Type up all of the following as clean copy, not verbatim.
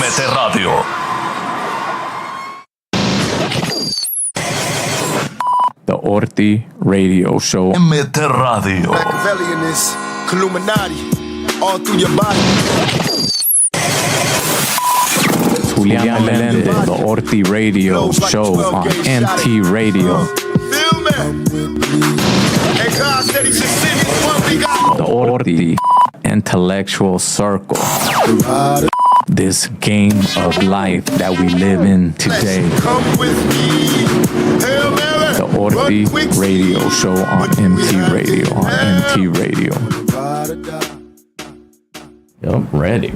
Radio. The Orti Radio Show. Radio. Machiavellianism, Illuminati, all through your body. Julian Melendez, the Orti Radio Show on MT Radio. Feel me? And God said he should send his one begotten. The Orti Intellectual Circle. This game of life that we live in today. Come with me. Hail Mary. The Orti Radio Show on MT Radio. Yup, ready.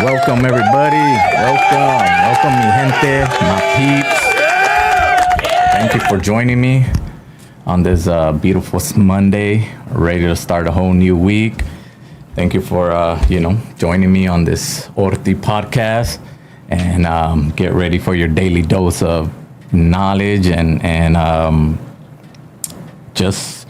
Welcome everybody. Welcome mi gente, my peeps. Thank you for joining me on this beautiful Monday, ready to start a whole new week. Thank you for joining me on this Orti podcast, and get ready for your daily dose of knowledge and just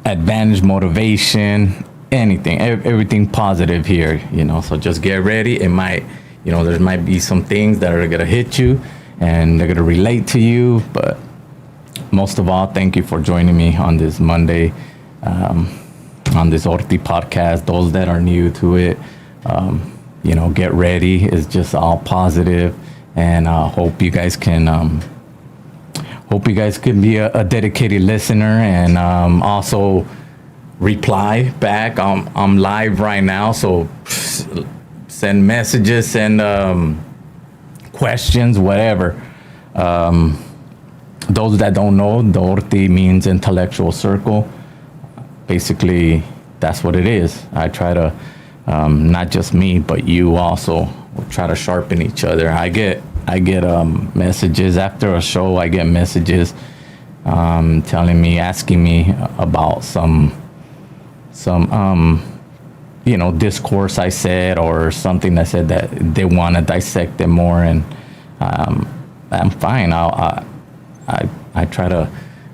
advantage, motivation, anything, everything positive here, so just get ready. It might, there might be some things that are gonna hit you and they're gonna relate to you, but most of all, thank you for joining me on this Monday, on this Orti podcast. Those that are new to it, get ready. It's just all positive, and hope you guys can be a dedicated listener, and also reply back. I'm live right now, so send messages, send questions, whatever. Those that don't know, the Orti means intellectual circle. Basically, that's what it is. I try to, not just me, but you also, try to sharpen each other. I get messages after a show. I get messages telling me, asking me about some discourse I said, or something I said that they want to dissect it more, and I'm fine. I try to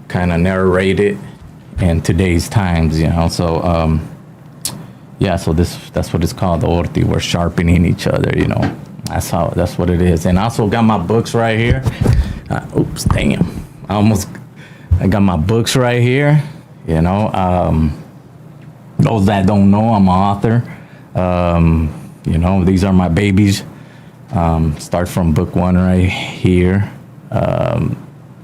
kind of narrate it in today's times, so so that's what it's called, the Orti. We're sharpening each other, that's what it is. And I also got my books right here. Oops, damn, I got my books right here. Those that don't know, I'm an author. These are my babies. Start from book 1 right here,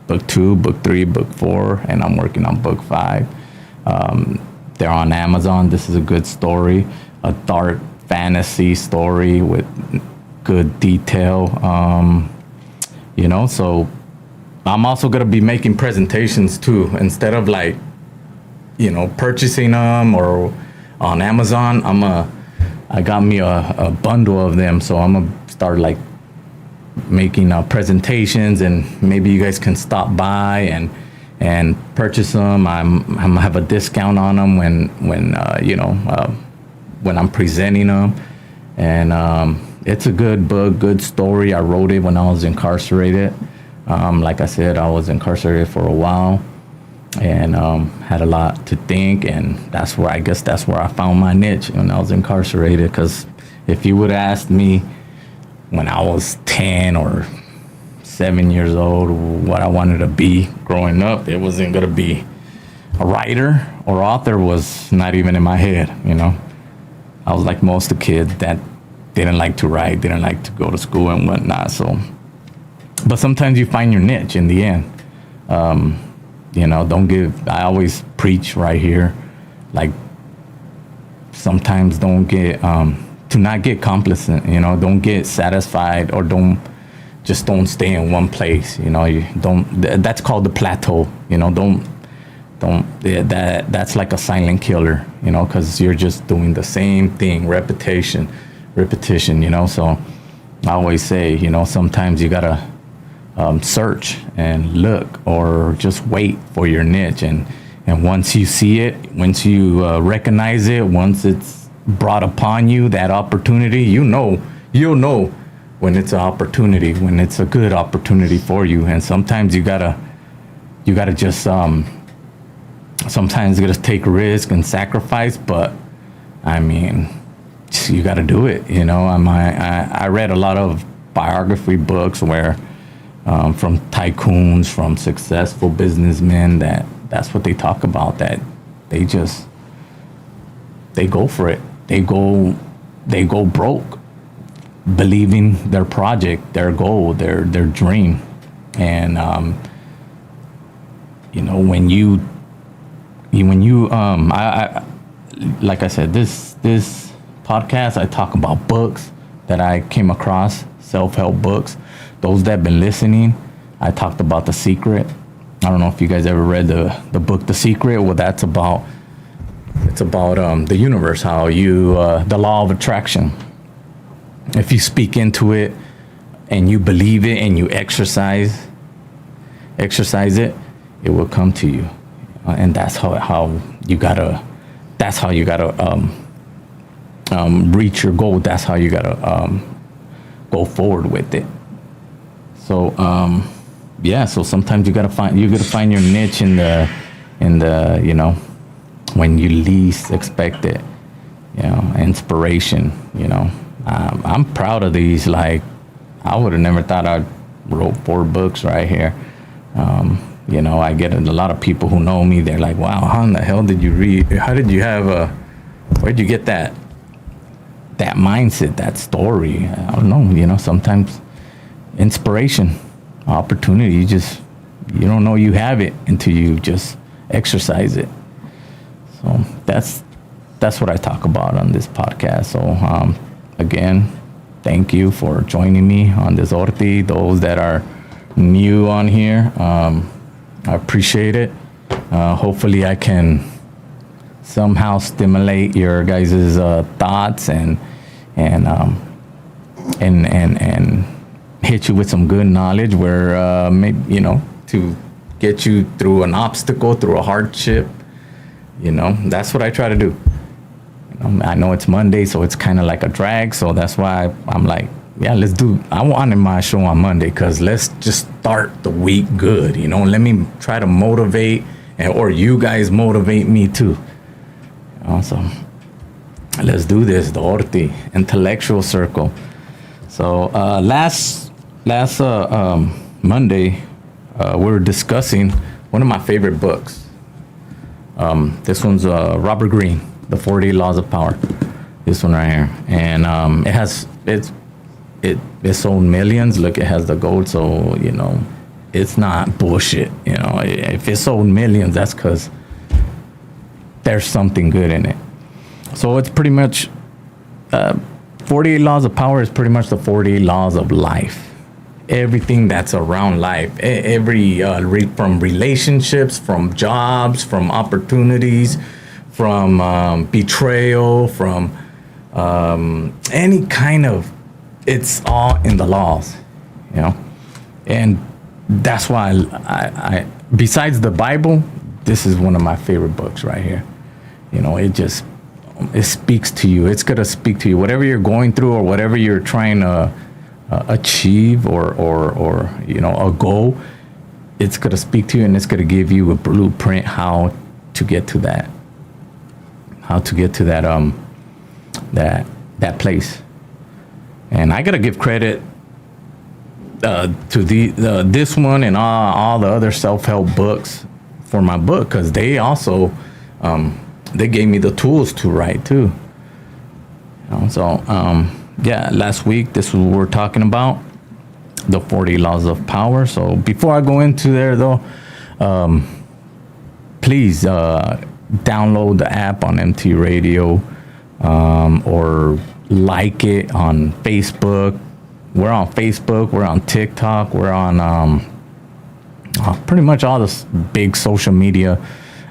book 2, book 3, book 4, and I'm working on book 5. They're on Amazon. This is a good story, a dark fantasy story with good detail. So I'm also gonna be making presentations too. Instead of purchasing them or on Amazon, I got me a bundle of them, so I'm gonna start making presentations, and maybe you guys can stop by and purchase them. I'm gonna have a discount on them when I'm presenting them, and it's a good book, good story. I wrote it when I was incarcerated. Like I said, I was incarcerated for a while, and had a lot to think, and that's where I found my niche when I was incarcerated. Because if you would have asked me when I was 10 or 7 years old what I wanted to be growing up, it wasn't gonna be a writer or author. Was not even in my head. I was like most of the kids that didn't like to write, didn't like to go to school and whatnot. So, but sometimes you find your niche in the end. I always preach right here, sometimes don't get, to not get complacent, don't get satisfied, or don't stay in one place, that's called the plateau, that's like a silent killer, because you're just doing the same thing, repetition, so I always say, sometimes you gotta search and look, or just wait for your niche, and once you see it, once you recognize it, once it's brought upon you, that opportunity, you'll know when it's an opportunity, when it's a good opportunity for you. And sometimes you gotta just sometimes you gotta take risk and sacrifice, but I mean, you got to do it. You know, I read a lot of biography books where from tycoons, from successful businessmen, that's what they talk about, that they go for it. They go broke believing their project, their goal, their dream. And you know, when you I like I said, this podcast, I talk about books that I came across, self-help books. Those that have been listening, I talked about The Secret. I don't know if you guys ever read the book The Secret. Well, it's about the universe, how you the law of attraction. If you speak into it and you believe it and you exercise it, it will come to you. And that's how you gotta reach your goal. That's how you gotta go forward with it. So so sometimes you gotta find your niche in the you know, when you least expect it. You know, inspiration. You know, I'm proud of these. Like, I would have never thought I wrote 4 books right here. You know, I get a lot of people who know me. They're like, "Wow, how in the hell did you read? How did you have where'd you get that mindset, that story?" I don't know. You know, sometimes inspiration, opportunity, you don't know you have it until you just exercise it. So that's what I talk about on this podcast. So again, thank you for joining me on this Orti. Those that are new on here, I appreciate it. Hopefully I can somehow stimulate your guys' thoughts and hit you with some good knowledge where maybe, you know, to get you through an obstacle, through a hardship. You know, that's what I try to do. I know it's Monday, so it's kind of like a drag. So that's why I'm like, yeah, I wanted my show on Monday because let's just start the week good. You know, let me try to motivate, or you guys motivate me too. You know, so let's do this, the Orti Intellectual Circle. So last Monday, we were discussing one of my favorite books. This one's Robert Greene, The 48 Laws of Power. This one right here, and it sold millions. Look, it has the gold, so you know it's not bullshit. You know, if it sold millions, that's because there's something good in it. So it's pretty much 48 Laws of Power is pretty much the 48 laws of life. Everything that's around life, from relationships, from jobs, from opportunities, from betrayal, from any kind of, it's all in the laws, you know. And that's why I besides the Bible, this is one of my favorite books right here. You know, it speaks to you. It's gonna speak to you, whatever you're going through or whatever you're trying to achieve or you know, a goal. It's gonna speak to you, and it's gonna give you a blueprint how to get to that that place. And I gotta give credit to this one and all the other self-help books for my book, because they also they gave me the tools to write too. You know, so last week this was what we're talking about, the 40 laws of power. So before I go into there though, please download the app on MT Radio, or like it on Facebook. We're on Facebook, we're on TikTok, we're on pretty much all the big social media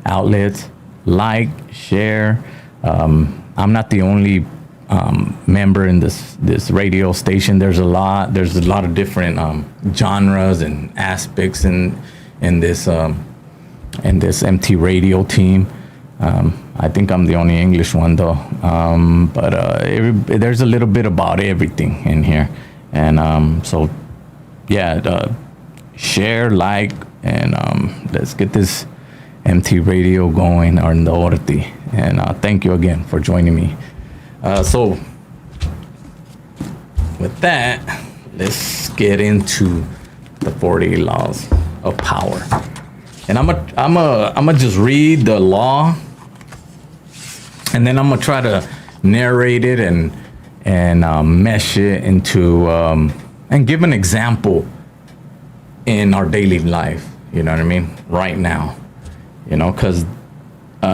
outlets. Like, share. I'm not the only member in this radio station. There's a lot of different genres and aspects in this MT Radio team. I think I'm the only English one though, but there's a little bit about everything in here, and so yeah, share, like, and let's get this MT Radio going, or in the Orti. And thank you again for joining me. So with that, let's get into the 48 laws of power. And I'm gonna just read the law, and then I'm gonna try to narrate it and mesh it into and give an example in our daily life. You know what I mean? Right now, because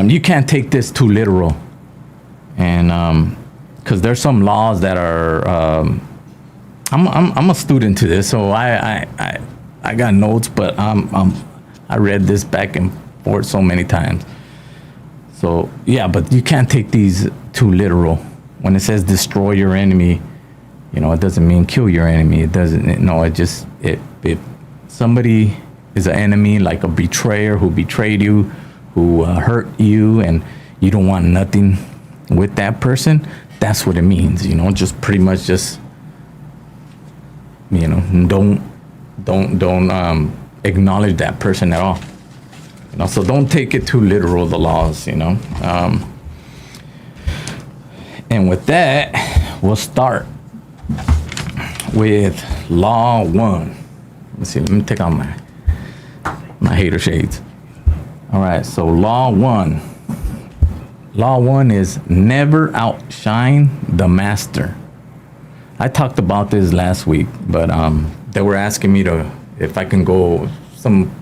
you can't take this too literal, and because there's some laws that are. I'm a student to this, so I got notes, but I read this back and forth so many times. So yeah, but you can't take these too literal. When it says destroy your enemy, it doesn't mean kill your enemy. It doesn't. No, it just if somebody is an enemy, like a betrayer who betrayed you, who hurt you, and you don't want nothing with that person. That's what it means. Just pretty much just. Don't acknowledge that person at all. So don't take it too literal, the laws, and with that, we'll start with law 1. Let's see, let me take out my hater shades. All right, so law 1. Law 1 is never outshine the master. I talked about this last week, but they were asking me if I can go.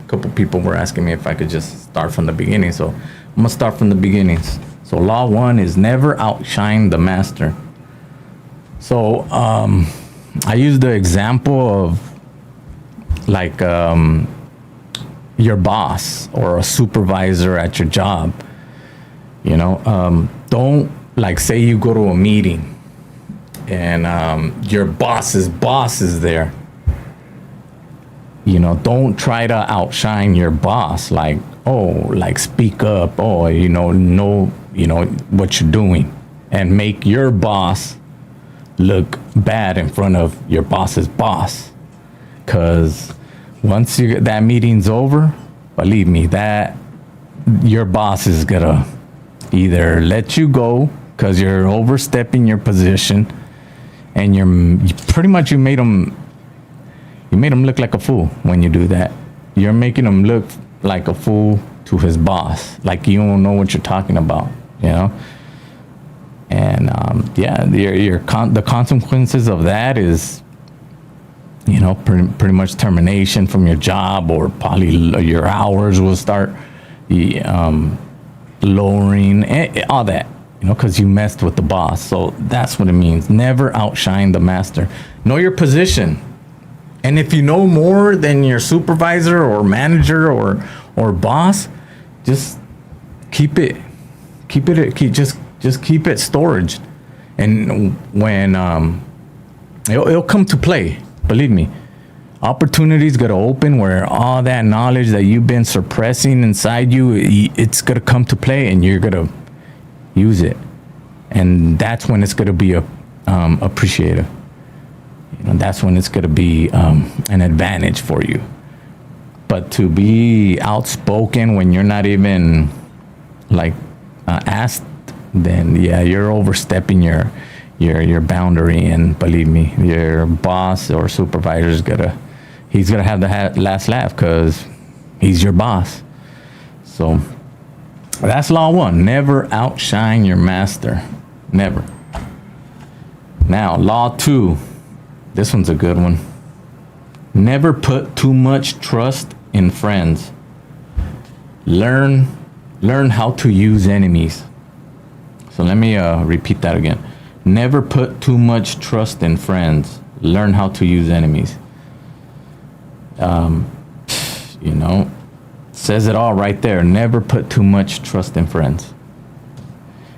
Couple people were asking me if I could just start from the beginning. So I'm gonna start from the beginnings. So law 1 is never outshine the master. So I used the example of like your boss or a supervisor at your job. Don't like say you go to a meeting. And your boss's boss is there. Don't try to outshine your boss. Like speak up. Know what you're doing, and make your boss look bad in front of your boss's boss. Cause once that meeting's over, believe me, that your boss is gonna either let you go because you're overstepping your position. And you made him look like a fool when you do that. You're making him look like a fool to his boss, like you don't know what you're talking about, And the consequences of that is, pretty much termination from your job, or probably your hours will start lowering, all that. Because you messed with the boss. So that's what it means. Never outshine the master. Know your position. And if you know more than your supervisor or manager or boss, just keep it storage. And when it'll come to play, believe me. Opportunities gonna open where all that knowledge that you've been suppressing inside you, it's gonna come to play, and you're gonna use it, and that's when it's going to be appreciated. That's when it's going to be an advantage for you. But to be outspoken when you're not even asked, then yeah, you're overstepping your boundary. And believe me, your boss or supervisor he's gonna have the last laugh because he's your boss. So. That's law 1. Never outshine your master. Never. Now, law 2. This one's a good one. Never put too much trust in friends. Learn how to use enemies. So let me repeat that again. Never put too much trust in friends. Learn how to use enemies. Says it all right there. Never put too much trust in friends.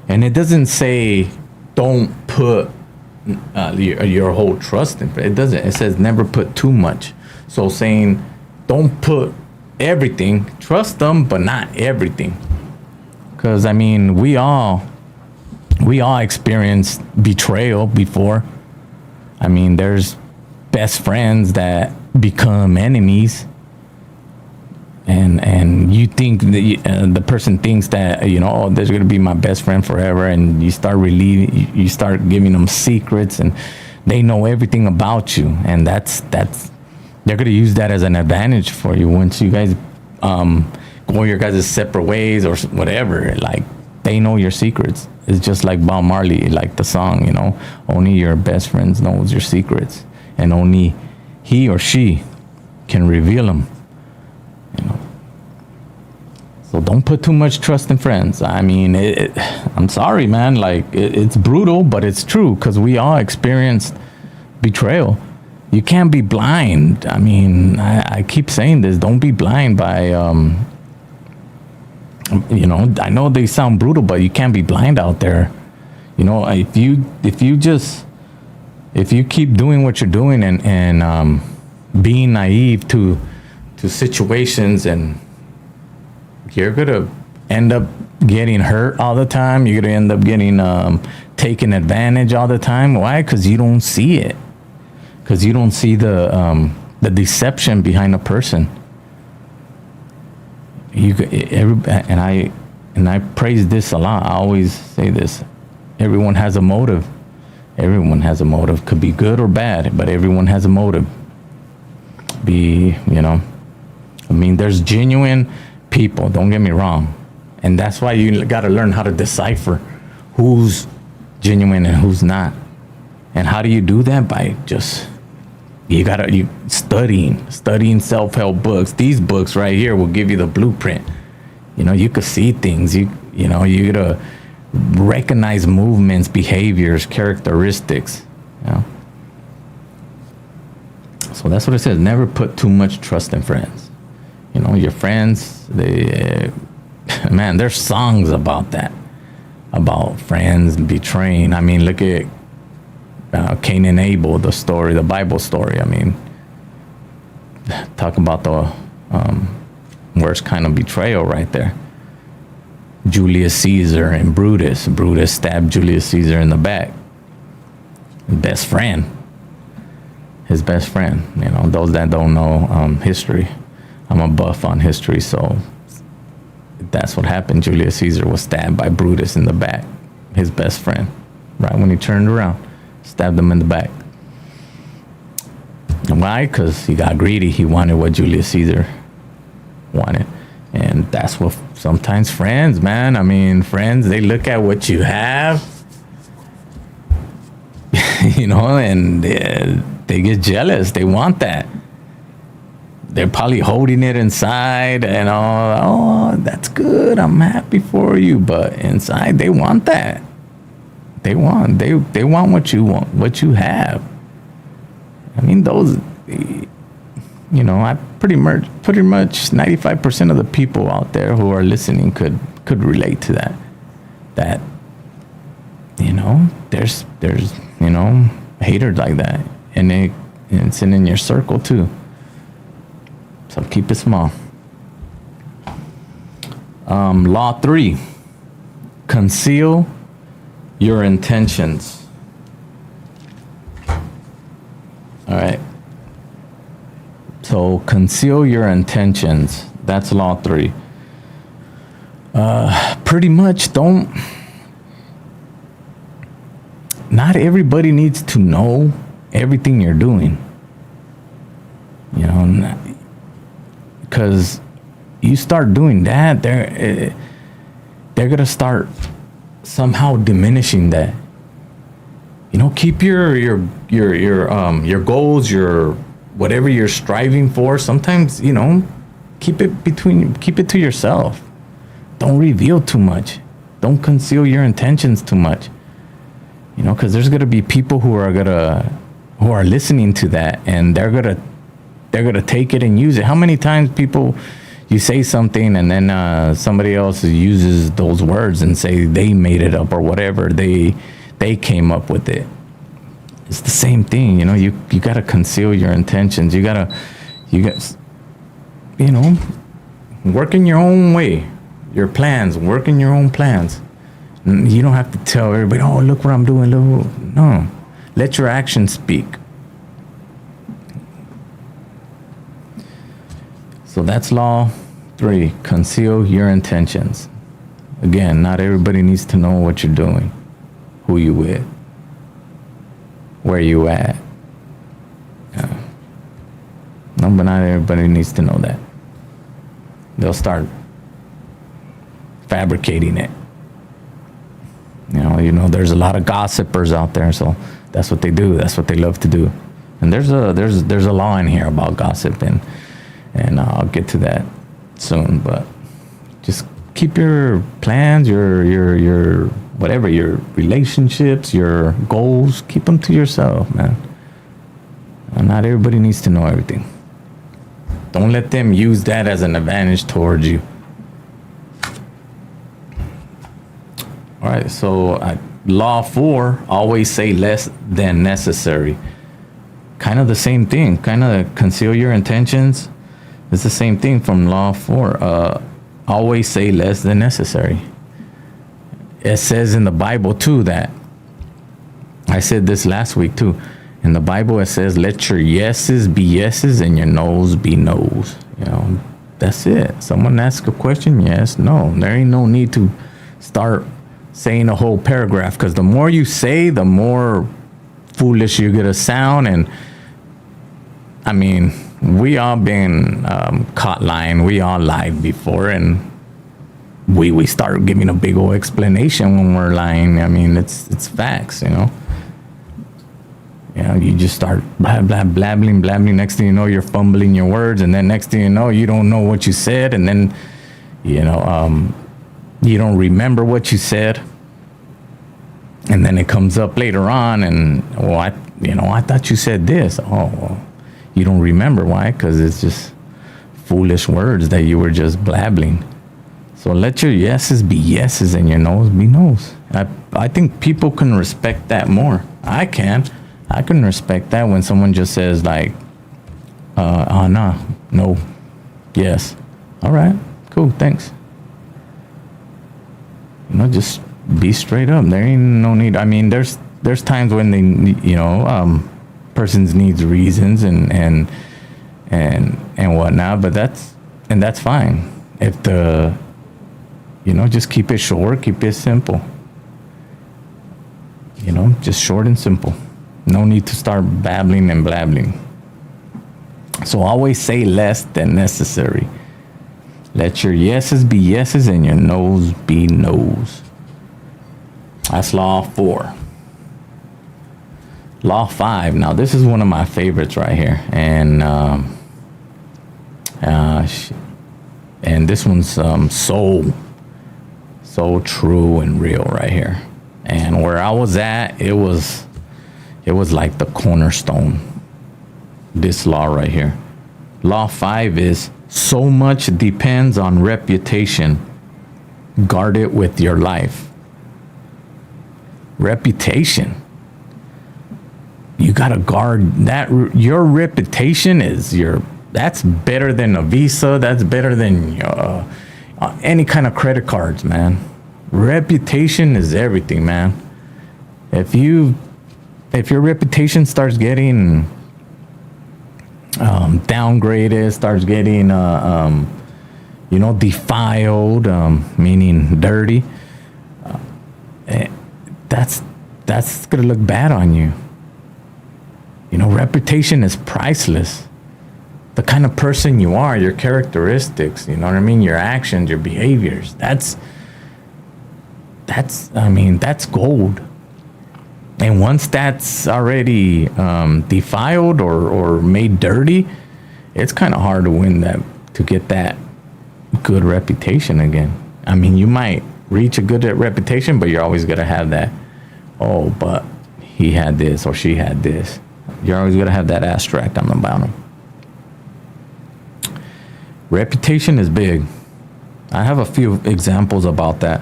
And it doesn't say don't put your whole trust in friends. It doesn't. It says never put too much. So saying don't put everything. Trust them, but not everything. Because we all experienced betrayal before. There's best friends that become enemies. And you think the person thinks that there's gonna be my best friend forever, and you start giving them secrets, and they know everything about you, and that's they're gonna use that as an advantage for you once you guys go your guys' separate ways or whatever. Like, they know your secrets. It's just like Bob Marley, like the song, you know, only your best friends knows your secrets, and only he or she can reveal them, you know. So don't put too much trust in friends. I mean, I'm sorry, man. Like, it's brutal, but it's true, because we all experienced betrayal. You can't be blind. I mean, I keep saying this. Don't be blind by, you know, I know they sound brutal, but you can't be blind out there. You know, if you keep doing what you're doing and being naive to situations, and you're gonna end up getting hurt all the time. You're gonna end up getting taken advantage all the time. Why? Because you don't see it. Because you don't see the deception behind a person. And I praise this a lot. I always say this: everyone has a motive. Everyone has a motive. Could be good or bad, but everyone has a motive. You know, I mean, there's genuine people. Don't get me wrong, and that's why you got to learn how to decipher who's genuine and who's not. And how do you do that? By just you studying self-help books. These books right here will give you the blueprint. You know, you could see things. You know, you gotta recognize movements, behaviors, characteristics. You know. So that's what it says. Never put too much trust in friends. You know, your friends, man, there's songs about that, about friends betraying. I mean, look at Cain and Abel, the story, the Bible story. I mean, talk about the worst kind of betrayal right there. Julius Caesar and Brutus. Brutus stabbed Julius Caesar in the back. Best friend. His best friend. You know, those that don't know history, I'm a buff on history, so that's what happened. Julius Caesar was stabbed by Brutus in the back, his best friend, right when he turned around. Stabbed him in the back. Why? Because he got greedy. He wanted what Julius Caesar wanted. And that's what sometimes friends, man. I mean, friends, they look at what you have, you know, and they get jealous. They want that. They're probably holding it inside and all. Oh, that's good. I'm happy for you. But inside, they want that. They want what you want, what you have. I mean, those, you know, I pretty much 95% of the people out there who are listening could relate to that. That, you know, there's you know, haters like that, and it's in your circle too. So keep it small. Law 3: conceal your intentions. All right. So conceal your intentions. That's law 3. Pretty much not everybody needs to know everything you're doing. You know, because you start doing that, they're gonna start somehow diminishing that. You know, keep your goals, your whatever you're striving for. Sometimes, you know, keep it to yourself. Don't reveal too much. Don't conceal your intentions too much. You know, because there's gonna be people who are listening to that, and they're gonna take it and use it. How many times you say something and then somebody else uses those words and say they made it up or whatever, they came up with it. It's the same thing, you know. You gotta conceal your intentions. You got you know, work in your own way, your plans. Work in your own plans. You don't have to tell everybody, oh, look what I'm doing. Look. No, let your actions speak. So that's law 3, conceal your intentions. Again, not everybody needs to know what you're doing, who you with. where you at. No, but not everybody needs to know that. They'll start fabricating it. You know, there's a lot of gossipers out there, so that's what they do. That's what they love to do. And there's a law in here about gossip, and I'll get to that soon. But just keep your plans, your whatever, your relationships, your goals, keep them to yourself, man. And not everybody needs to know everything. Don't let them use that as an advantage towards you. All right, so law 4, always say less than necessary. Kind of the same thing. Kind of conceal your intentions. It's the same thing from law 4. Always say less than necessary. It says in the Bible too that, I said this last week too. In the Bible it says, let your yeses be yeses and your noes be noes. You know, that's it. Someone asks a question, yes, no. There ain't no need to start saying a whole paragraph, because the more you say, the more foolish you're gonna sound. And I mean, we all been caught lying. We all lied before, and we start giving a big old explanation when we're lying. I mean, it's facts, you know. You just start blabbling. Next thing you know, you're fumbling your words, and then next thing you know, you don't know what you said, and then you don't remember what you said, and then it comes up later on, and I thought you said this. Oh, well, you don't remember. Why? Because it's just foolish words that you were just blabbling. So let your yeses be yeses and your noes be noes. I think people can respect that more. I can respect that when someone just says like, nah, no, yes. All right, cool, thanks. Just be straight up. There ain't no need. I mean, there's times when they, persons needs reasons and whatnot, but that's fine. If just keep it short, keep it simple. Just short and simple. No need to start babbling and blabbling. So always say less than necessary. Let your yeses be yeses and your noes be noes. That's law 4. Law 5. Now this is one of my favorites right here, and this one's so true and real right here. And where I was at, it was like the cornerstone. This law right here. Law 5 is, so much depends on reputation. Guard it with your life. Reputation. You gotta guard that. Your reputation that's better than a Visa. That's better than any kind of credit cards, man. Reputation is everything, man. If your reputation starts getting downgraded, starts getting defiled, meaning dirty, that's gonna look bad on you. Reputation is priceless. The kind of person you are, your characteristics, you know what I mean, your actions, your behaviors, that's gold. And once that's already defiled or made dirty, it's kind of hard to get that good reputation again. I mean, you might reach a good reputation, but you're always going to have that, oh, but he had this or she had this. You're always going to have that asterisk on the bottom. Reputation is big. I have a few examples about that.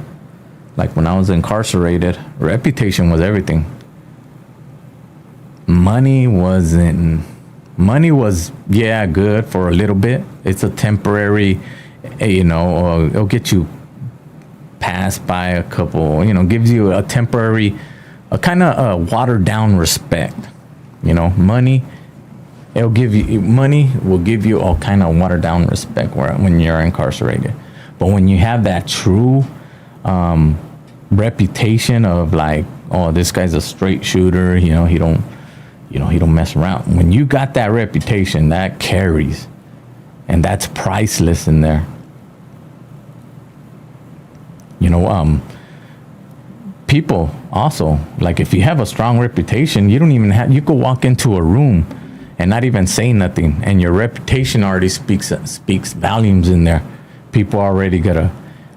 Like when I was incarcerated, reputation was everything. Money was, good for a little bit. It's a temporary, it'll get you passed by a couple, gives you a temporary, a kind of watered down respect. Money will give you all kind of watered down respect when you're incarcerated. But when you have that true reputation of like, oh, this guy's a straight shooter, he don't He don't mess around. When you got that reputation, that carries, and that's priceless in there. People also, like, if you have a strong reputation, you could walk into a room and not even say nothing, and your reputation already speaks volumes in there. People already gotta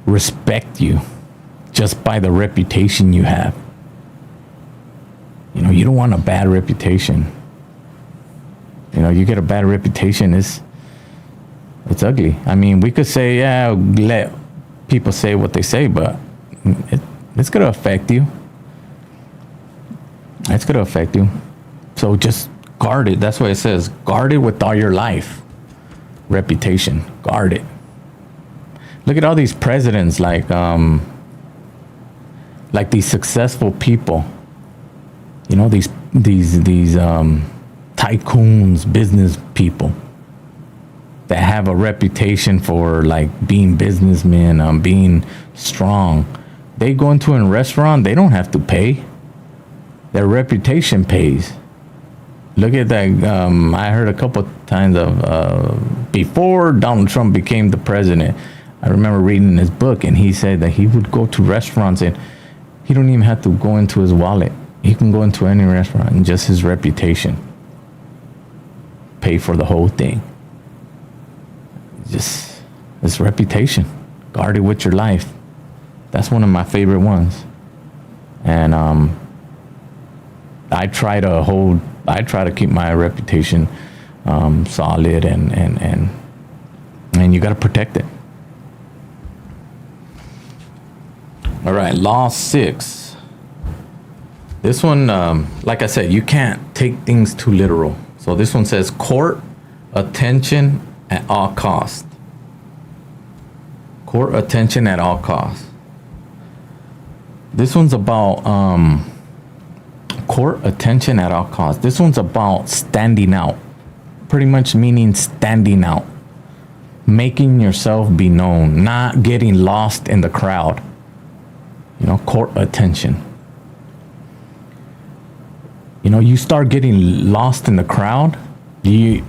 respect you just by the reputation you have. You don't want a bad reputation. You get a bad reputation, it's ugly. I mean, we could say, yeah, let people say what they say, but it's gonna affect you. It's gonna affect you. So just guard it. That's what it says. Guard it with all your life. Reputation. Guard it. Look at all these presidents, like these successful people. These tycoons, business people that have a reputation for like being businessmen, being strong. They go into a restaurant, they don't have to pay. Their reputation pays. Look at that. I heard a couple times of before Donald Trump became the president. I remember reading his book, and he said that he would go to restaurants and he don't even have to go into his wallet. He can go into any restaurant and just his reputation pay for the whole thing. Just his reputation. Guard it with your life. That's one of my favorite ones. And I try to keep my reputation solid, and you got to protect it. All right, law 6. This one, like I said, you can't take things too literal. So this one says court attention at all costs. Court attention at all costs. This one's about court attention at all costs. This one's about standing out. Pretty much meaning standing out. Making yourself be known. Not getting lost in the crowd. Court attention. You start getting lost in the crowd, it's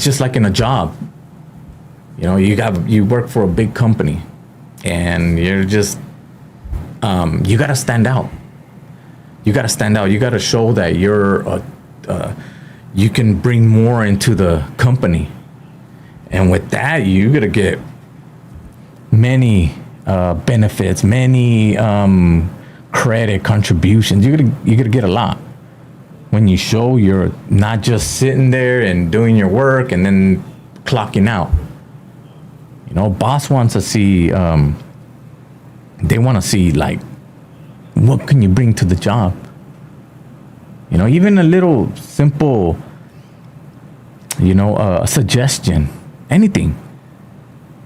just like in a job. You work for a big company, and you're just, you got to stand out. You got to stand out. You got to show that you can bring more into the company. And with that, you got to get many benefits, many credit contributions. You're gonna get a lot when you show you're not just sitting there and doing your work and then clocking out. Boss wants to see. They want to see, like, what can you bring to the job? Even a little simple, a suggestion, anything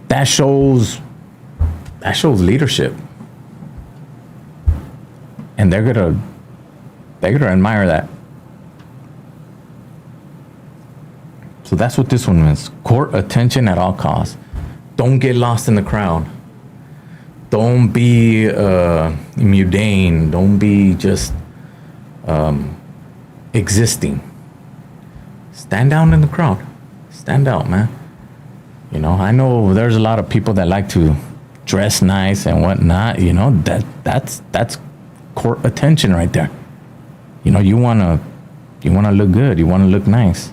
that shows leadership. And they're gonna admire that. So that's what this one is. Court attention at all costs. Don't get lost in the crowd. Don't be mundane. Don't be just existing. Stand out in the crowd. Stand out, man. I know there's a lot of people that like to dress nice and whatnot. That's court attention right there. You wanna look good. You wanna look nice.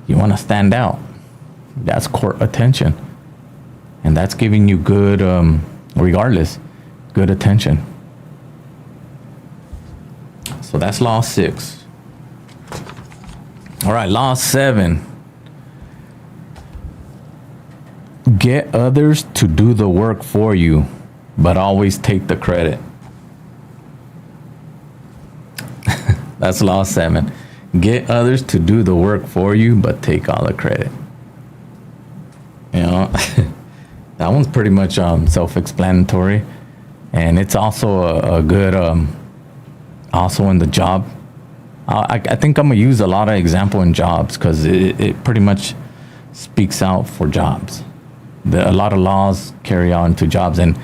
You wanna stand out. That's court attention, and that's giving you good, regardless, good attention. So that's law 6. All right, law 7. Get others to do the work for you, but always take the credit. That's law 7. Get others to do the work for you, but take all the credit. That one's pretty much self-explanatory, and it's also a good also in the job. I think I'm gonna use a lot of example in jobs because it pretty much speaks out for jobs. A lot of laws carry on to jobs, and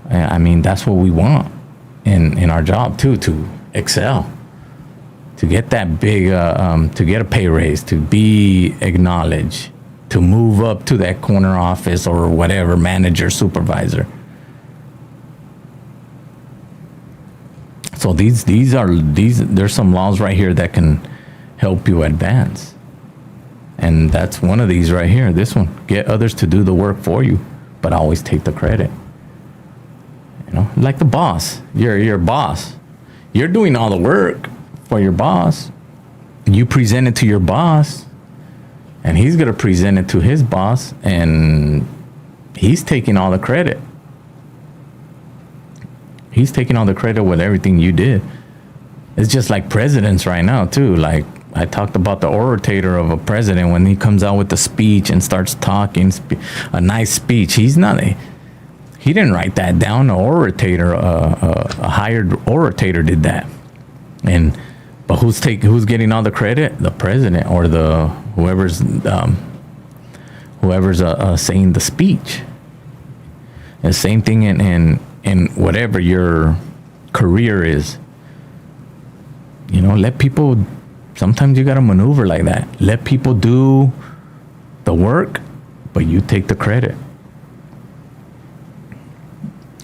I mean that's what we want in our job too, to excel. to get that big, to get a pay raise, to be acknowledged, to move up to that corner office or whatever, manager, supervisor. So there's some laws right here that can help you advance. And that's one of these right here. This one, get others to do the work for you, but always take the credit. You know, like the boss. You're your boss. You're doing all the work for your boss. You present it to your boss, and he's gonna present it to his boss, and he's taking all the credit. He's taking all the credit with everything you did. It's just like presidents right now too. Like I talked about the orator of a president when he comes out with the speech and starts talking a nice speech. He didn't write that down. An orator, a hired orator did that. But who's getting all the credit? The president or whoever's saying the speech. The same thing in whatever your career is. You know, let people. Sometimes you gotta maneuver like that. Let people do the work, but you take the credit.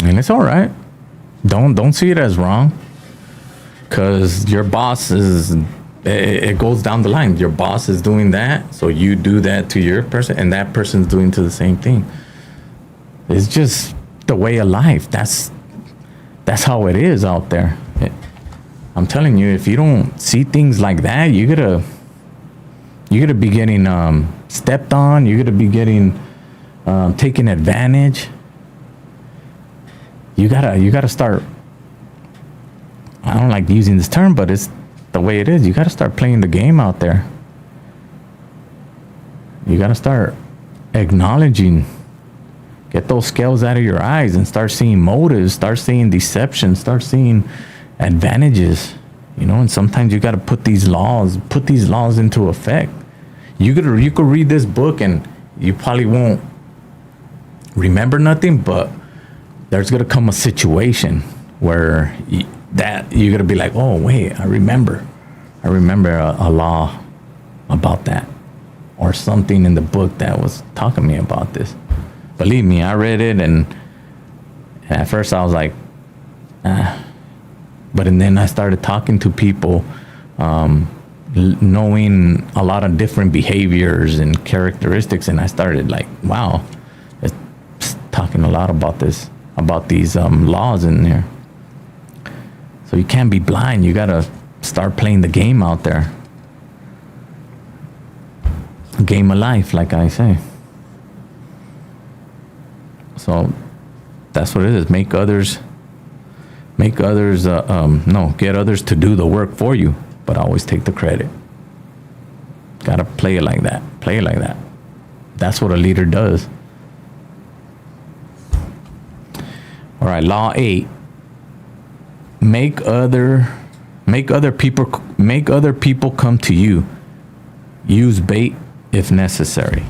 And it's all right. Don't see it as wrong, because your boss it goes down the line. Your boss is doing that, so you do that to your person, and that person's doing to the same thing. It's just the way of life. That's how it is out there. I'm telling you, if you don't see things like that, you're gonna be getting stepped on. You're gonna be getting taken advantage. You gotta start. I don't like using this term, but it's the way it is. You gotta start playing the game out there. You gotta start acknowledging. Get those scales out of your eyes and start seeing motives. Start seeing deception. Start seeing advantages. You know, and sometimes you gotta put these laws into effect. You could read this book and you probably won't remember nothing, but there's gonna come a situation where you're gonna be like, oh wait, I remember a law about that, or something in the book that was talking to me about this. Believe me, I read it, and at first I was like, but then I started talking to people, knowing a lot of different behaviors and characteristics, and I started like, wow, it's talking a lot about this, about these laws in there. So you can't be blind. You gotta start playing the game out there. Game of life, like I say. So that's what it is. Get others to do the work for you, but always take the credit. Gotta play it like that. That's what a leader does. All right, law 8. Make other people come to you. Use bait if necessary.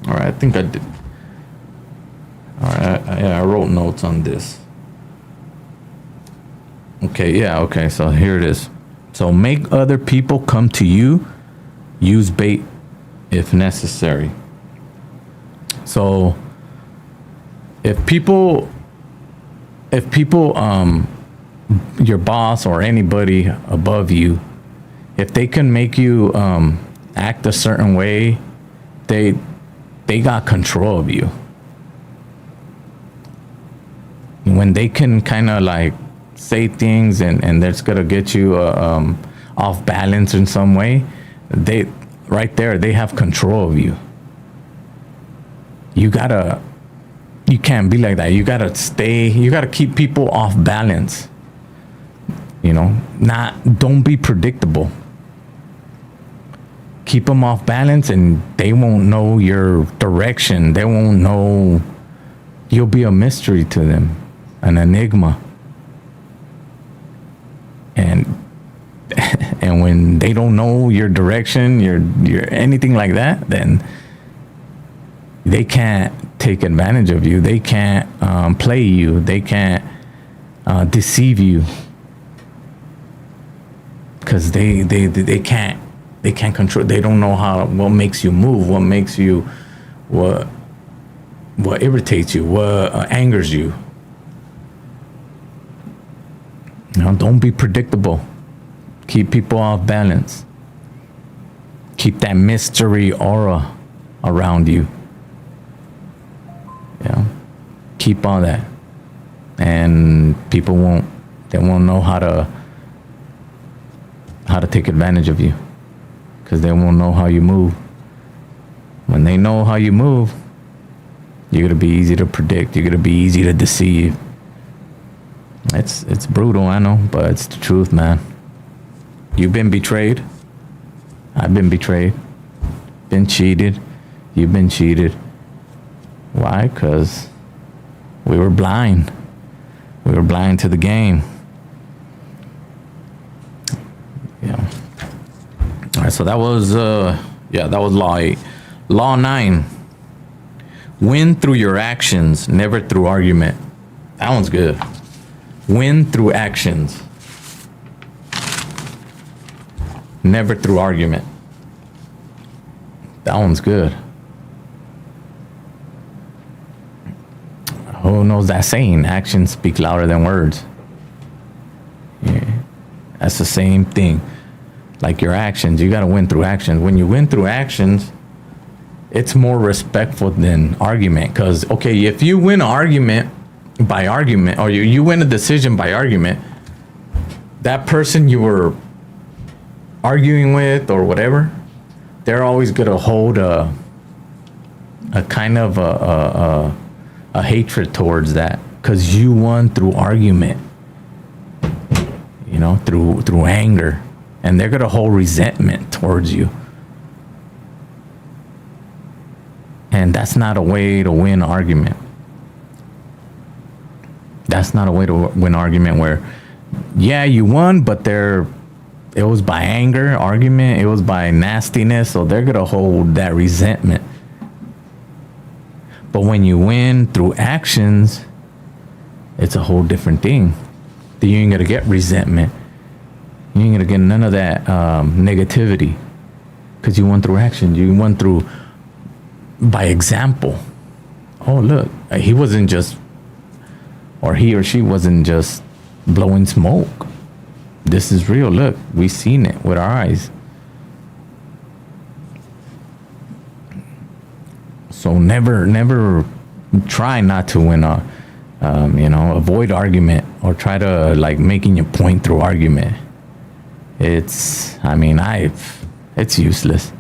All right, I think I did. All right, I wrote notes on this. Okay, so here it is. So make other people come to you. Use bait if necessary. So if people, your boss or anybody above you, if they can make you act a certain way, they got control of you. When they can kind of like say things and that's gonna get you off balance in some way, they have control of you. You can't be like that. You gotta keep people off balance. You know, don't be predictable. Keep them off balance and they won't know your direction. They won't know. You'll be a mystery to them, an enigma. And when they don't know your direction, your anything like that, then they can't take advantage of you. They can't play you. They can't deceive you. because they can't control. They don't know what makes you move, what makes you, what irritates you, what angers you. You know, don't be predictable. Keep people off balance. Keep that mystery aura around you. You know, keep all that, and people won't know how to take advantage of you, because they won't know how you move. When they know how you move, you're gonna be easy to predict. You're gonna be easy to deceive. It's brutal, I know, but it's the truth, man. You've been betrayed. I've been betrayed. Been cheated. You've been cheated. Why? Because we were blind. We were blind to the game. Yeah. All right, so that was law 8. Law 9. Win through your actions, never through argument. That one's good. Win through actions, never through argument. That one's good. Who knows that saying? Actions speak louder than words. Yeah. That's the same thing. Like your actions, you got to win through actions. When you win through actions, it's more respectful than argument. Because, okay, if you win an argument by argument, or you win a decision by argument, that person you were arguing with or whatever, they're always going to hold a kind of a hatred towards that, because you won through argument, you know, through anger, and they're going to hold resentment towards you. And that's not a way to win an argument. That's not a way to win an argument where, yeah, you won, but it was by anger, argument, it was by nastiness, so they're going to hold that resentment. But when you win through actions, it's a whole different thing. Then you ain't going to get resentment. You ain't going to get none of that negativity, because you won through action. You won through by example. Oh, look, he wasn't just, or he or she wasn't just blowing smoke. This is real. Look, we've seen it with our eyes. So never try not to win avoid argument, or try to like making your point through argument. It's useless.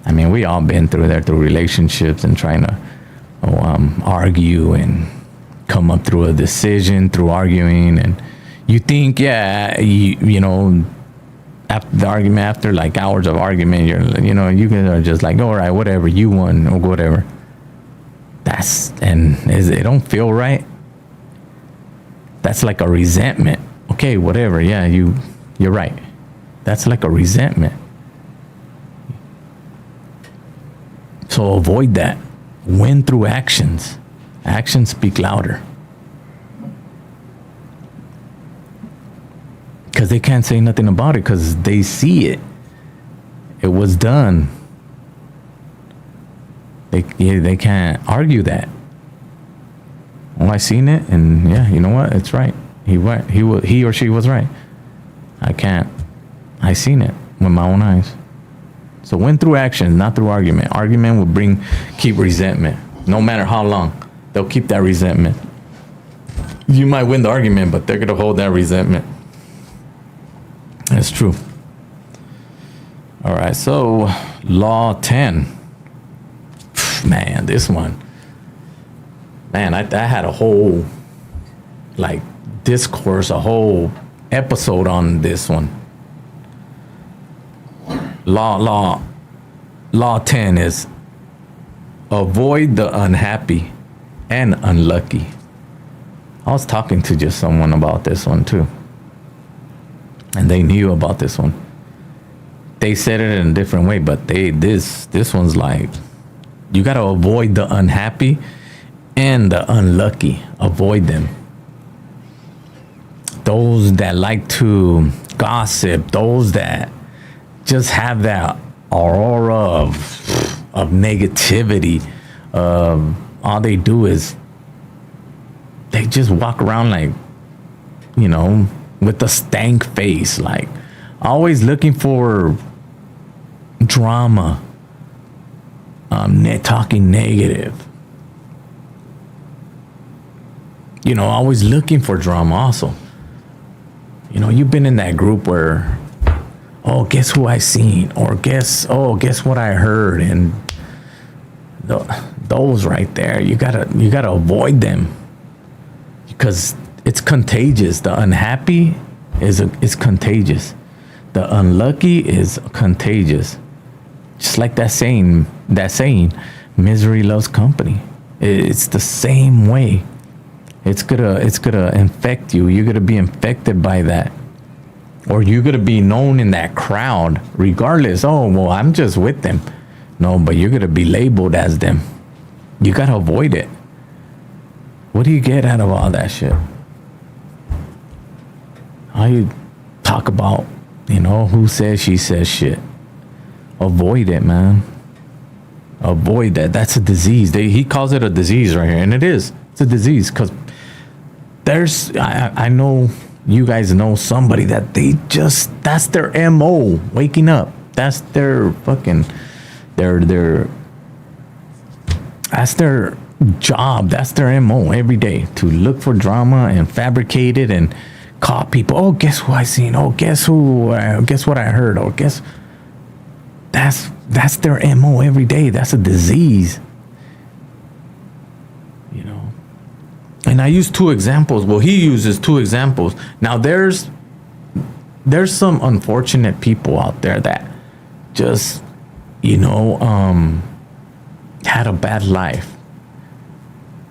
I mean, we all been through there, through relationships and trying to argue and come up through a decision through arguing, and you think, you know, after the argument, after like hours of argument, you guys are just like, all right, whatever, you won, or whatever. It don't feel right. That's like a resentment. Okay, whatever, yeah, you're right. That's like a resentment. So avoid that. Win through actions. Actions speak louder. Because they can't say nothing about it, because they see it. It was done. They can't argue that. Oh, I seen it, and yeah, you know what? It's right. He or she was right. I can't. I seen it with my own eyes. So win through action, not through argument. Argument will keep resentment. No matter how long, they'll keep that resentment. You might win the argument, but they're gonna hold that resentment. That's true. All right, so law 10. Man, this one. Man, I had a whole discourse, a whole episode on this one. Law 10 is avoid the unhappy and unlucky. I was talking to just someone about this one too, and they knew about this one. They said it in a different way, but this one's like, you got to avoid the unhappy and the unlucky. Avoid them. Those that like to gossip, those that just have that aura of negativity. All they do is they just walk around like, with a stank face, like always looking for drama, talking negative. Always looking for drama also. You've been in that group where, oh, guess who I seen? Or guess what I heard? And those right there, you gotta avoid them. Because it's contagious. The unhappy is contagious. The unlucky is contagious. Just like that saying, misery loves company. It's the same way. It's gonna infect you. You're gonna be infected by that, or you're gonna be known in that crowd, regardless. Oh, well, I'm just with them. No, but you're gonna be labeled as them. You gotta avoid it. What do you get out of all that shit? How you talk about, who says, she says shit. Avoid it, man. Avoid that. That's a disease. He calls it a disease right here, and it is. It's a disease because I know you guys know somebody that that's their MO, waking up. That's their fucking, that's their job. That's their MO every day, to look for drama and fabricate it and call people. Oh, guess who I seen? Oh, guess what I heard? Oh, guess. That's their MO every day. That's a disease. And I use two examples. Well, he uses two examples. Now there's some unfortunate people out there that just, had a bad life.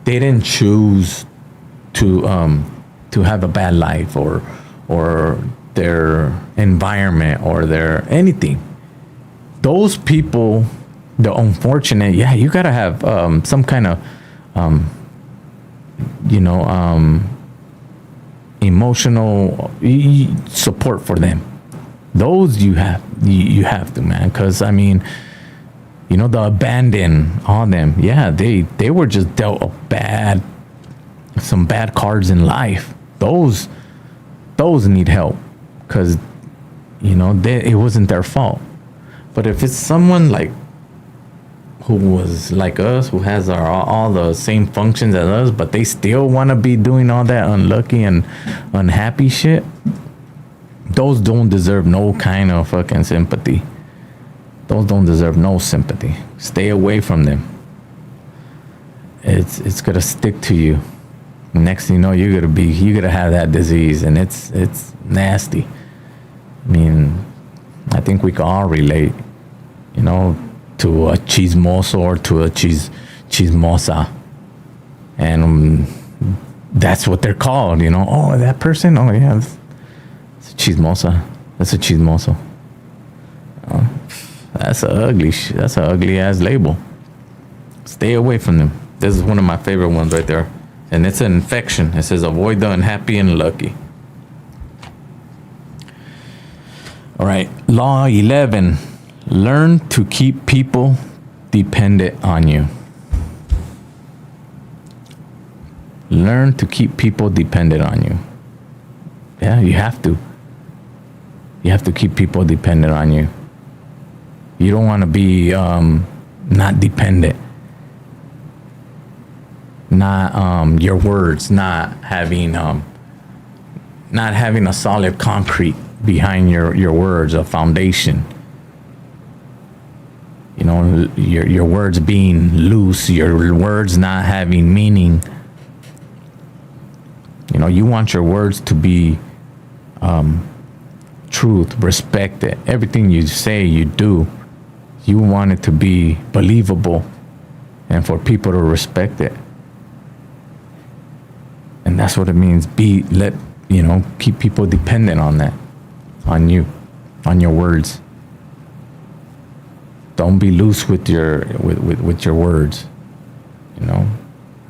They didn't choose to have a bad life or their environment or their anything. Those people, the unfortunate, you gotta have some kind of emotional support for them. Those you have to, man, because the abandon on them. Yeah, they were just dealt some bad cards in life. Those need help because it wasn't their fault. But if it's someone like who was like us, who has all the same functions as us, but they still want to be doing all that unlucky and unhappy shit, those don't deserve no kind of fucking sympathy. Those don't deserve no sympathy. Stay away from them. It's gonna stick to you. Next thing you know, you're gonna have that disease, and it's nasty. I think we can all relate, to a chismoso or to a chismosa. And that's what they're called, Oh, that person? Oh, yeah, it's a chismosa. That's a chismoso. That's an ugly ass label. Stay away from them. This is one of my favorite ones right there. And it's an infection. It says avoid the unhappy and lucky. All right, law 11. Learn to keep people dependent on you. Learn to keep people dependent on you. Yeah, you have to. You have to keep people dependent on you. You don't want to be not dependent. Not your words not having a solid concrete behind your words, a foundation. Your words being loose, your words not having meaning. You want your words to be truth, respected. Everything you say, you do, you want it to be believable and for people to respect it. And that's what it means. Keep people dependent on that, on you, on your words. Don't be loose with your words.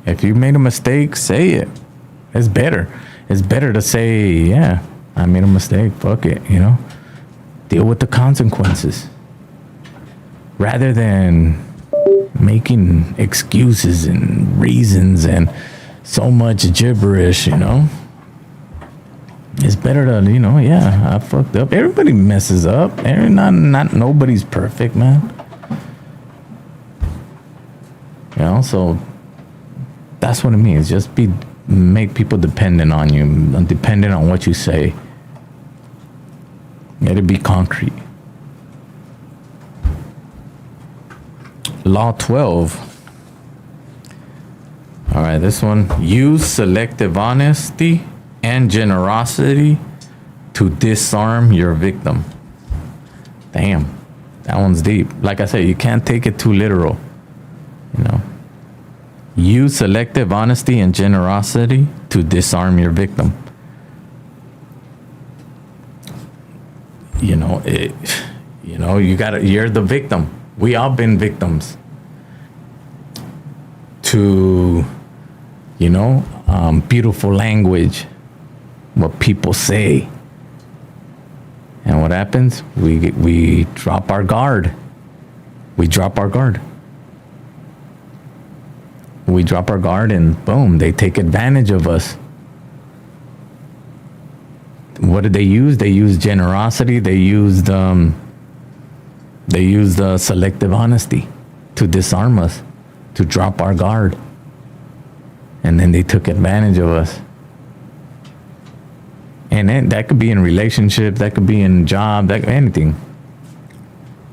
If you made a mistake, say it. It's better. It's better to say, yeah, I made a mistake. Fuck it, you know? Deal with the consequences. Rather than making excuses and reasons and so much gibberish, you know? It's better to, you know, yeah, I fucked up. Everybody messes up. Not nobody's perfect, man. You know, so that's what it means. Just make people dependent on you, dependent on what you say. Let it be concrete. Law 12. All right, this one. Use selective honesty and generosity to disarm your victim. Damn, that one's deep. Like I said, you can't take it too literal. You know, use selective honesty and generosity to disarm your victim. You know, you're the victim. We all been victims to, you know, beautiful language, what people say. And what happens? We drop our guard. We drop our guard. We drop our guard and boom, they take advantage of us. What did they use? They used generosity. They used selective honesty to disarm us, to drop our guard. And then they took advantage of us. And then that could be in relationships, that could be in job, that anything.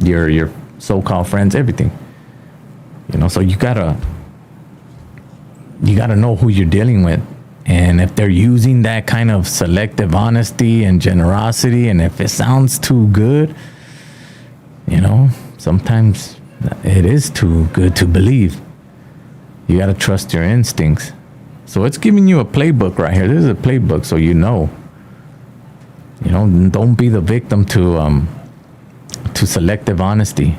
Your so-called friends, everything. You know, so you gotta know who you're dealing with. And if they're using that kind of selective honesty and generosity, and if it sounds too good, you know, sometimes it is too good to believe. You got to trust your instincts. So it's giving you a playbook right here. This is a playbook, so you know. You know, don't be the victim to selective honesty,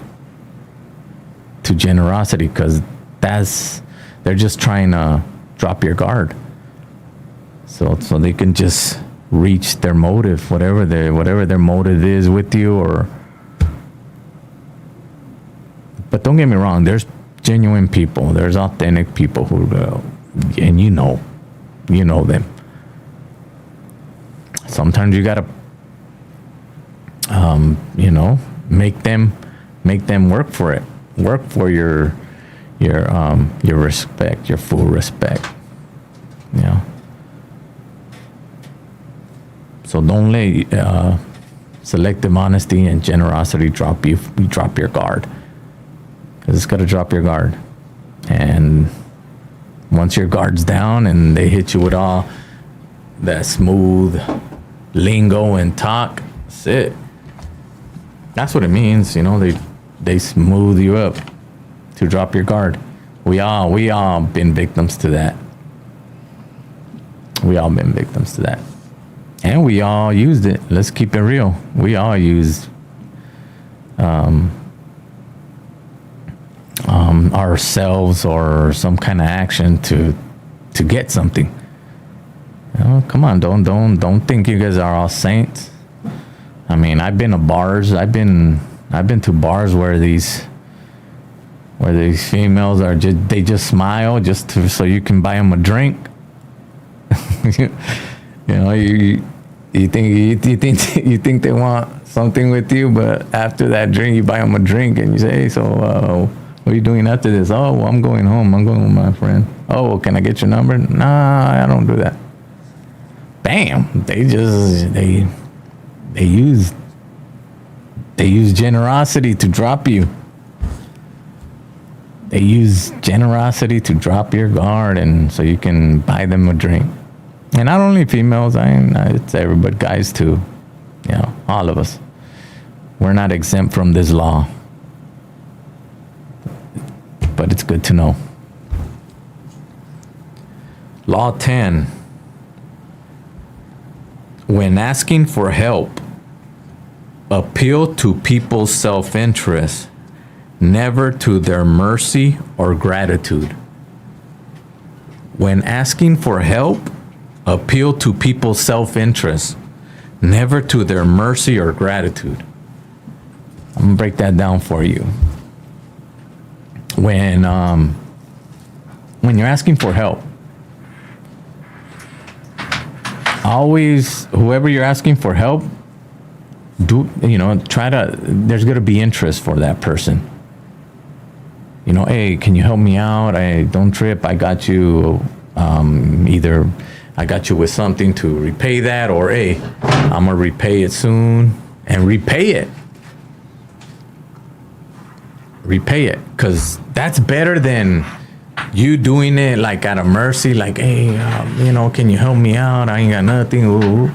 to generosity, because they're just trying to drop your guard. So they can just reach their motive, whatever their motive is with you, but don't get me wrong, there's genuine people, there's authentic people who and you know them. Sometimes you gotta you know, make them work for it, work for your respect, your full respect, you know. So don't let selective honesty and generosity drop your guard. Because it's got to drop your guard. And once your guard's down and they hit you with all that smooth lingo and talk, that's it. That's what it means, you know, they smooth you up to drop your guard. We all been victims to that. We all been victims to that. And we all used it. Let's keep it real. We all used ourselves or some kind of action to get something. You know, come on, don't think you guys are all saints. I mean, I've been to bars. I've been to bars where these females are just smile so you can buy them a drink. You know, you think they want something with you, but after that drink, you buy them a drink and you say, hey, so what are you doing after this? Oh, well, I'm going home. I'm going with my friend. Oh, can I get your number? Nah, I don't do that. Bam! They use generosity to drop you. They use generosity to drop your guard, and so you can buy them a drink. And not only females, it's everybody, guys too. You know, all of us. We're not exempt from this law. But it's good to know. Law 10. When asking for help, appeal to people's self-interest, never to their mercy or gratitude. When asking for help, appeal to people's self-interest, never to their mercy or gratitude. I'm gonna break that down for you. When you're asking for help, always, whoever you're asking for help, there's gonna be interest for that person. Hey, can you help me out? Don't trip, I got you. Either I got you with something to repay that, or hey, I'm gonna repay it soon, and repay it. Because that's better than you doing it like out of mercy, like, hey, can you help me out? I ain't got nothing. Ooh.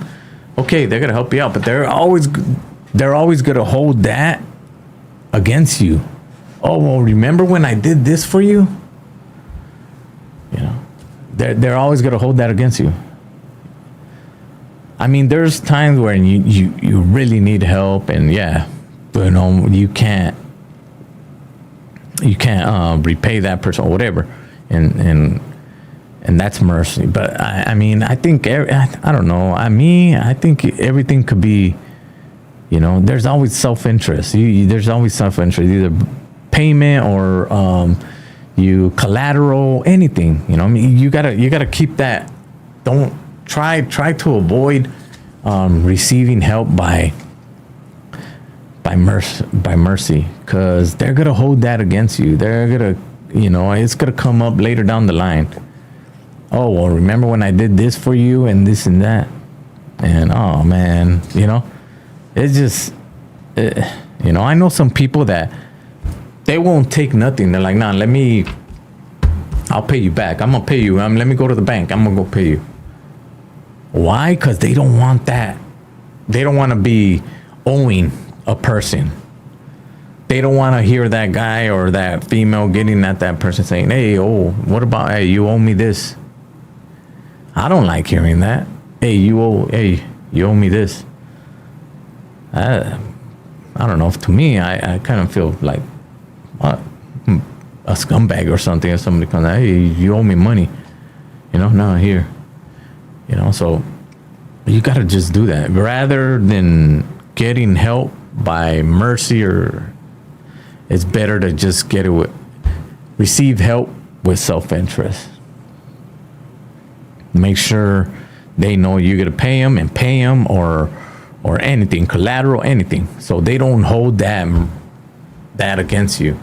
Okay, they're gonna help you out, but they're always gonna hold that against you. Oh, well, remember when I did this for you? They're always gonna hold that against you. I mean, there's times where you really need help, and yeah, but you can't repay that person or whatever, and that's mercy. But I mean, I think I don't know. I think everything could be, there's always self-interest. There's always self-interest, either payment or you collateral, anything. I mean, you gotta keep that. Don't try to avoid receiving help by mercy, because they're gonna hold that against you. They're gonna, it's gonna come up later down the line. Oh, well, remember when I did this for you and this and that, and oh man, it's just, I know some people that they won't take nothing. They're like, nah, I'll pay you back. I'm gonna pay you. Let me go to the bank. I'm gonna go pay you. Why? Because they don't want that. They don't want to be owing a person. They don't want to hear that guy or that female getting at that person saying, hey, what about, hey, you owe me this. I don't like hearing that. Hey, you owe me this. I don't know. To me, I kind of feel like a scumbag or something. If somebody comes out, hey, you owe me money. No, here. So you got to just do that. Rather than getting help by mercy, or it's better to just receive help with self-interest. Make sure they know you're going to pay them or anything, collateral, anything. So they don't hold that against you.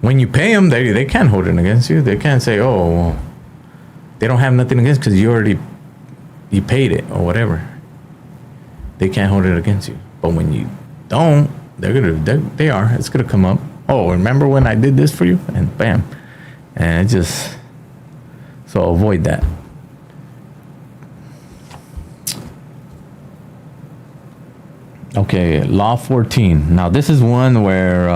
When you pay them, they can't hold it against you. They can't say, oh, well, they don't have nothing against, because you paid it or whatever. They can't hold it against you. But when you don't, it's gonna come up. Oh, remember when I did this for you? And bam. And so avoid that. Okay, Law 14. Now this is one where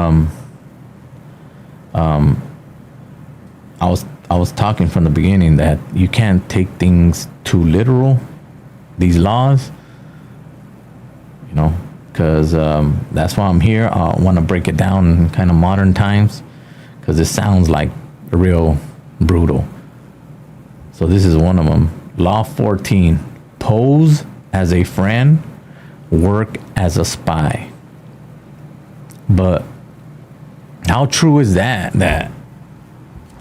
I was talking from the beginning that you can't take things too literal, these laws, because that's why I'm here. I want to break it down in kind of modern times, because it sounds like real brutal. So this is one of them. Law 14, pose as a friend, work as a spy. But how true is that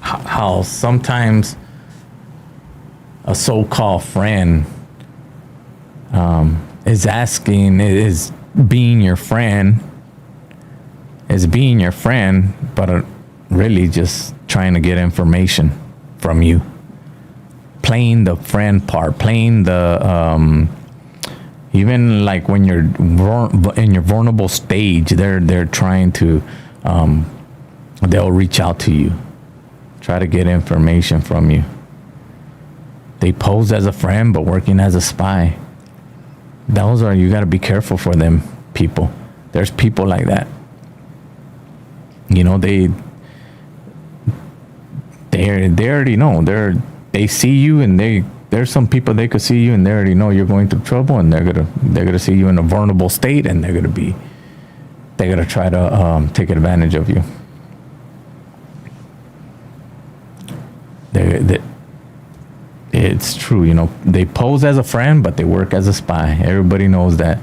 how sometimes a so-called friend is being your friend, but really just trying to get information from you, playing the friend part, playing the even like when you're in your vulnerable stage, they're trying to they'll reach out to you, try to get information from you. They pose as a friend but working as a spy. You got to be careful for them people. There's people like that. They already know. They see you, and there's some people, they could see you and they already know you're going through trouble, and they're gonna see you in a vulnerable state, and they're gonna try to take advantage of you. it's true. You know, they pose as a friend, but they work as a spy. Everybody knows that.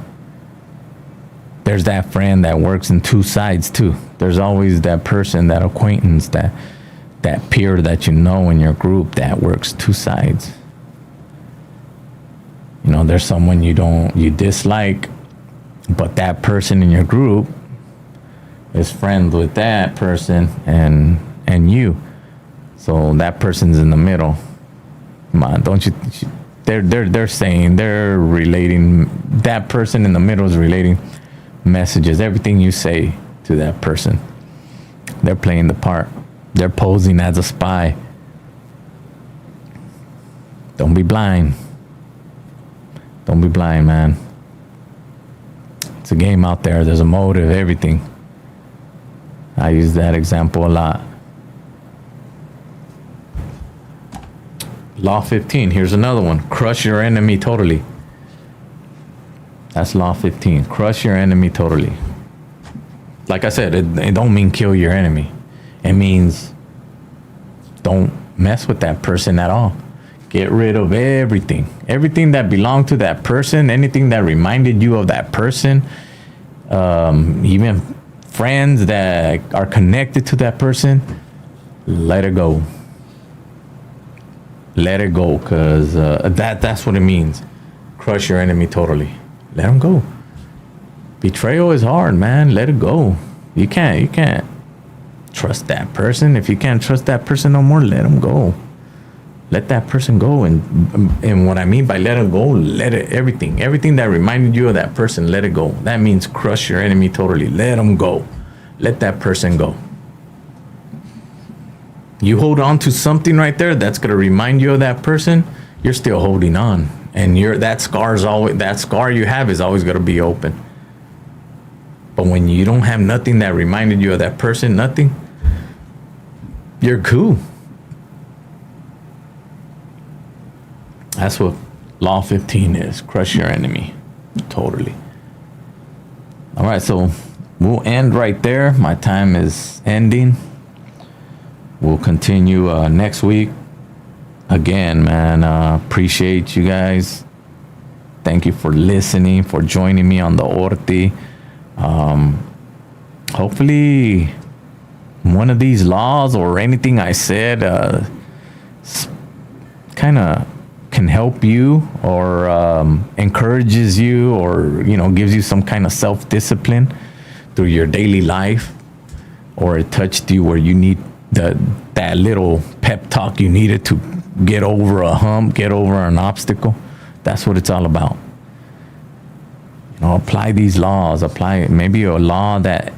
There's that friend that works in two sides too. There's always that person, that acquaintance, that peer that you know in your group that works two sides. You know, there's someone you dislike, but that person in your group is friends with that person and you. So that person's in the middle. Come on, don't you? They're saying, they're relating. That person in the middle is relating messages. Everything you say to that person, they're playing the part. They're posing as a spy. Don't be blind. Don't be blind, man. It's a game out there. There's a motive, everything. I use that example a lot. Law 15. Here's another one. Crush your enemy totally. That's law 15. Crush your enemy totally. Like I said, it don't mean kill your enemy. It means don't mess with that person at all. Get rid of everything. Everything that belonged to that person, anything that reminded you of that person, even friends that are connected to that person, let it go. Let it go, because that's what it means. Crush your enemy totally. Let them go. Betrayal is hard, man. Let it go. You can't trust that person. If you can't trust that person no more, let them go. Let that person go. And what I mean by let it go, let it, everything that reminded you of that person, let it go. That means crush your enemy totally. Let them go. Let that person go. You hold on to something right there that's gonna remind you of that person, you're still holding on, and that scar you have is always gonna be open. But when you don't have nothing that reminded you of that person, nothing, you're cool. That's what law 15 is. Crush your enemy totally. All right, so we'll end right there. My time is ending. We'll continue next week. Again, man, appreciate you guys. Thank you for listening, for joining me on the Orti. Hopefully one of these laws or anything I said kind of can help you, or encourages you, or gives you some kind of self-discipline through your daily life, or it touched you where you need that little pep talk you needed to get over a hump, get over an obstacle. That's what it's all about. Apply these laws. Apply maybe a law that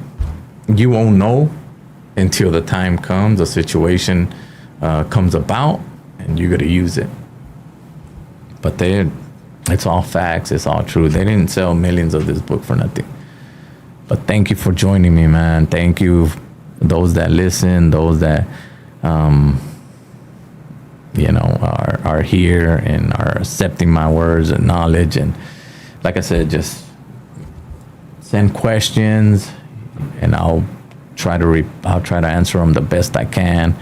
you won't know until the time comes, a situation comes about, and you're gonna use it. But it's all facts. It's all true. They didn't sell millions of this book for nothing. But thank you for joining me, man. Thank you, those that listen, those that are here and are accepting my words and knowledge. And like I said, just send questions, and I'll try to answer them the best I can.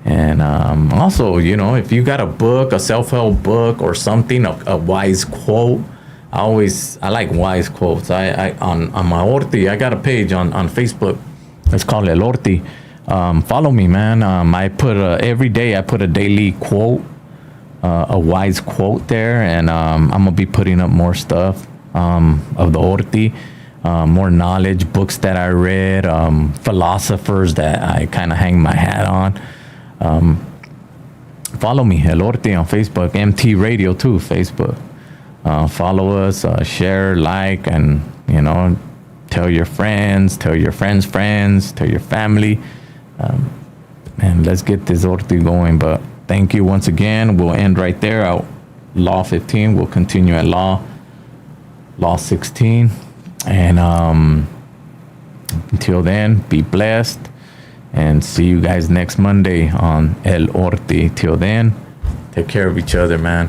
And also, if you got a book, a self-help book or something, a wise quote, I like wise quotes. I on my Orti, I got a page on Facebook. It's called El Orti. Follow me, man. I put every day I put a daily quote, a wise quote there, and I'm gonna be putting up more stuff of the Orti, more knowledge, books that I read, philosophers that I kind of hang my hat on. Follow me, El Orti on Facebook, MT Radio too, Facebook. Follow us, share, like, and tell your friends, tell your friends, tell your family, and let's get this Orti going. But thank you once again. We'll end right there at Law 15. We'll continue at Law 16. And until then, be blessed, and see you guys next Monday on El Orti. Till then, take care of each other, man.